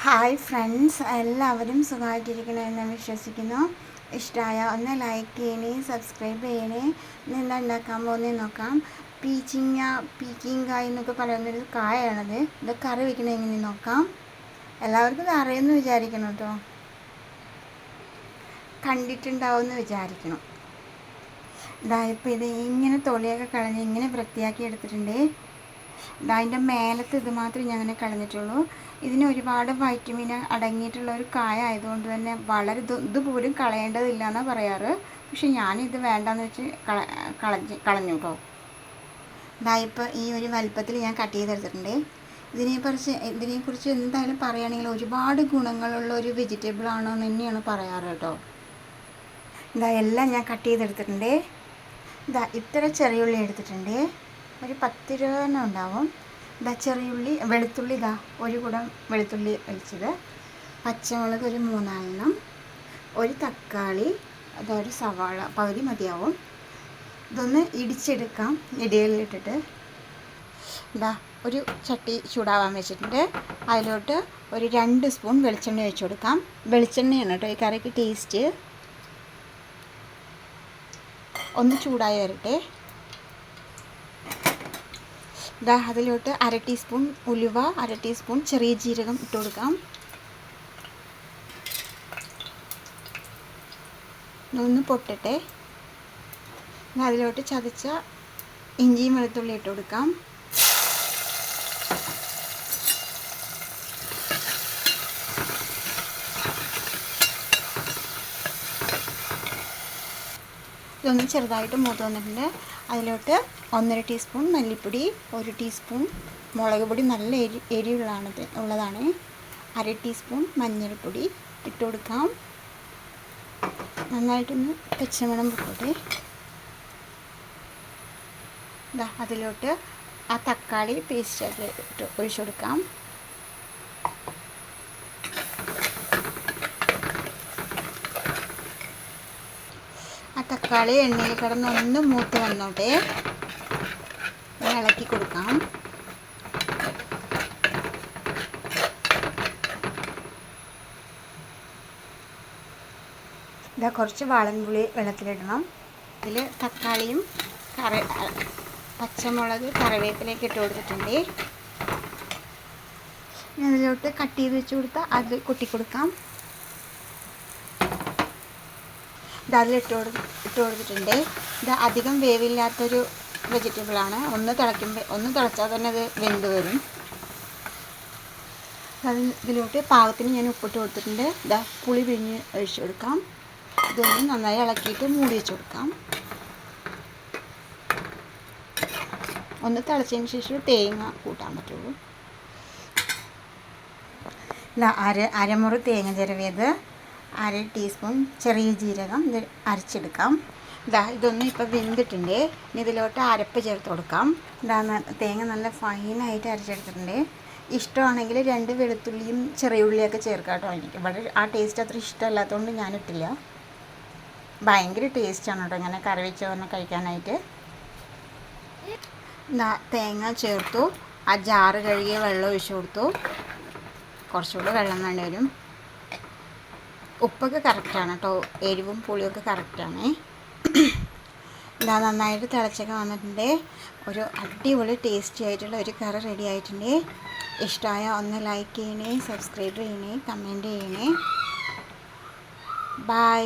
Hi friends, എല്ലാവരും സുഖമായിട്ടിരിക്കണമെന്ന് ഞാൻ വിശ്വസിക്കുന്നു. ഇഷ്ടമായ ഒന്ന് ലൈക്ക് ചെയ്യണേ, സബ്സ്ക്രൈബ് ചെയ്യണേ. ഇന്ന് എന്താ ഉണ്ടാക്കാൻ പോകുന്നത് നോക്കാം. പീക്കിങ്കായ എന്നൊക്കെ പറയുന്നൊരു കായാണത്. ഇത് കറി വയ്ക്കണത് എങ്ങനെ നോക്കാം. എല്ലാവർക്കും ഇത് അറിയുമെന്ന് വിചാരിക്കണം കേട്ടോ, കണ്ടിട്ടുണ്ടാവുമെന്ന് വിചാരിക്കണം. ഇപ്പോൾ ഇത് ഇങ്ങനെ തൊലിയൊക്കെ കളഞ്ഞ് ഇങ്ങനെ വൃത്തിയാക്കി എടുത്തിട്ടുണ്ട്. അതിൻ്റെ മേലത്തെ ഇത് മാത്രമേ ഞാൻ അങ്ങനെ കളഞ്ഞിട്ടുള്ളൂ. ഇതിന് ഒരുപാട് വൈറ്റമിൻ അടങ്ങിയിട്ടുള്ള ഒരു കായ ആയതുകൊണ്ട് തന്നെ വളരെ ഇതുപോലും കളയേണ്ടതില്ല എന്നാണ് പറയാറ്. പക്ഷെ ഞാനിത് വേണ്ടാന്ന് വെച്ച് കളഞ്ഞു കേട്ടോ. ഇപ്പോൾ ഈ ഒരു വലുപ്പത്തിൽ ഞാൻ കട്ട് ചെയ്തെടുത്തിട്ടുണ്ട്. ഇതിനെക്കുറിച്ച് എന്തായാലും പറയുകയാണെങ്കിൽ ഒരുപാട് ഗുണങ്ങളുള്ള ഒരു വെജിറ്റബിൾ ആണെന്ന് തന്നെയാണ് പറയാറ് കേട്ടോ. എല്ലാം ഞാൻ കട്ട് ചെയ്തെടുത്തിട്ടുണ്ട്. ഇത്ര ചെറിയുള്ളി എടുത്തിട്ടുണ്ട്, ഒരു 10-20 ഉണ്ടാവും. ചെറിയുള്ളി, വെളുത്തുള്ളി, ഒരു കുടം വെളുത്തുള്ളി വലിച്ചത്, പച്ചമുളക് ഒരു 3 ഒരു തക്കാളി, അതൊരു സവാള പകുതി മതിയാവും. ഇതൊന്ന് ഇടിച്ചെടുക്കാം. ഇടികളിലിട്ടിട്ട് ഒരു ചട്ടി ചൂടാവാൻ വെച്ചിട്ടുണ്ട്. അതിലോട്ട് ഒരു 2 സ്പൂൺ വെളിച്ചെണ്ണ ഒഴിച്ചു കൊടുക്കാം. വെളിച്ചെണ്ണയാണ് കേട്ടോ ഈ കറിക്ക് ടേസ്റ്റ്. ഒന്ന് ചൂടായി വരട്ടെ. അതിലോട്ട് 1/2 ടീസ്പൂൺ ഉലുവ, 1/2 ടീസ്പൂൺ ചെറിയ ജീരകം ഇട്ട് കൊടുക്കാം. ഒന്ന് പൊട്ടട്ടെ. അതിലോട്ട് ചതച്ച ഇഞ്ചിയും വെളുത്തുള്ളി ഇട്ട് കൊടുക്കാം. ഇതൊന്ന് ചെറുതായിട്ട് മൂത്ത് വന്നിട്ടുണ്ട്. അതിലോട്ട് 1/2 ടീസ്പൂൺ മല്ലിപ്പൊടി, 1 ടീസ്പൂൺ മുളക് പൊടി, നല്ല ഉള്ളതാണ്, 1/2 ടീസ്പൂൺ മഞ്ഞൾപ്പൊടി ഇട്ട് കൊടുക്കാം. നന്നായിട്ടൊന്ന് പച്ചമണം പൊക്കോട്ടെ. അതിലോട്ട് ആ തക്കാളി പേസ്റ്റ് ഒഴിച്ചു കൊടുക്കാം. ആ തക്കാളി എണ്ണയിൽ കിടന്ന് ഒന്ന് മൂത്ത് വന്നോട്ടെ. ഇളക്കി കൊടുക്കാം. കുറച്ച് വാളൻപുളി വെള്ളത്തിലിടണം. ഇതിൽ തക്കാളിയും പച്ചമുളക്, കറിവേപ്പിലേക്ക് ഇട്ട് കൊടുത്തിട്ടുണ്ട്. അതിലോട്ട് കട്ട് ചെയ്ത് വെച്ച് കൊടുത്താൽ അത് കൊട്ടിക്കൊടുക്കാം. അതിലിട്ട് കൊടുത്തിട്ടുണ്ട്. ഇത് അധികം വേവില്ലാത്തൊരു വെജിറ്റബിളാണ്. ഒന്ന് തിളച്ചാൽ തന്നെ അത് വെന്ത് വരും. ഇതിലോട്ട് പാകത്തിന് ഞാൻ ഉപ്പിട്ട് കൊടുത്തിട്ടുണ്ട്. പുളി പിഴിഞ്ഞ് ഒഴിച്ചു കൊടുക്കാം. ഇതൊന്ന് നന്നായി ഇളക്കിയിട്ട് മൂടി വെച്ച് കൊടുക്കാം. ഒന്ന് തിളച്ചതിന് ശേഷം തേങ്ങ കൂട്ടാൻ പറ്റുള്ളൂ. അരമുറി തേങ്ങ ചിരവിയത്, 1/2 ടീസ്പൂൺ ചെറിയ ജീരകം ഇത് അരച്ചെടുക്കാം. ഇതൊന്നും ഇപ്പോൾ വെന്തിട്ടുണ്ട്. ഇനി ഇതിലോട്ട് അരപ്പ് ചേർത്ത് കൊടുക്കാം. തേങ്ങ നല്ല ഫൈനായിട്ട് അരച്ചെടുത്തിട്ടുണ്ട്. ഇഷ്ടമാണെങ്കിൽ 2 വെളുത്തുള്ളിയും ചെറിയ ഉള്ളിയൊക്കെ ചേർക്കാം കേട്ടോ. എനിക്ക് ഇവിടെ ആ ടേസ്റ്റ് അത്ര ഇഷ്ടമല്ലാത്തതുകൊണ്ട് ഞാനിട്ടില്ല. ഭയങ്കര ടേസ്റ്റാണ് കേട്ടോ ഇങ്ങനെ കറി വെച്ച് പറഞ്ഞാൽ കഴിക്കാനായിട്ട്. തേങ്ങ ചേർത്തു. ആ ജാറ് കഴുകിയ വെള്ളം ഒഴിച്ചു കൊടുത്തു. കുറച്ചുകൂടെ വെള്ളം വേണ്ടി വരും. ഉപ്പൊക്കെ കറക്റ്റാണ് കേട്ടോ, എരിവും പുളിയൊക്കെ കറക്റ്റാണ്. നന്നായിട്ട് തിളച്ചൊക്കെ വന്നിട്ടുണ്ട്. ഒരു അടിപൊളി ടേസ്റ്റി ആയിട്ടുള്ള ഒരു കറി റെഡി ആയിട്ടുണ്ട്. ഇഷ്ടമായ ഒന്ന് ലൈക്ക് ചെയ്യണേ, സബ്സ്ക്രൈബ് ചെയ്യണേ, കമൻറ്റ് ചെയ്യണേ. ബൈ.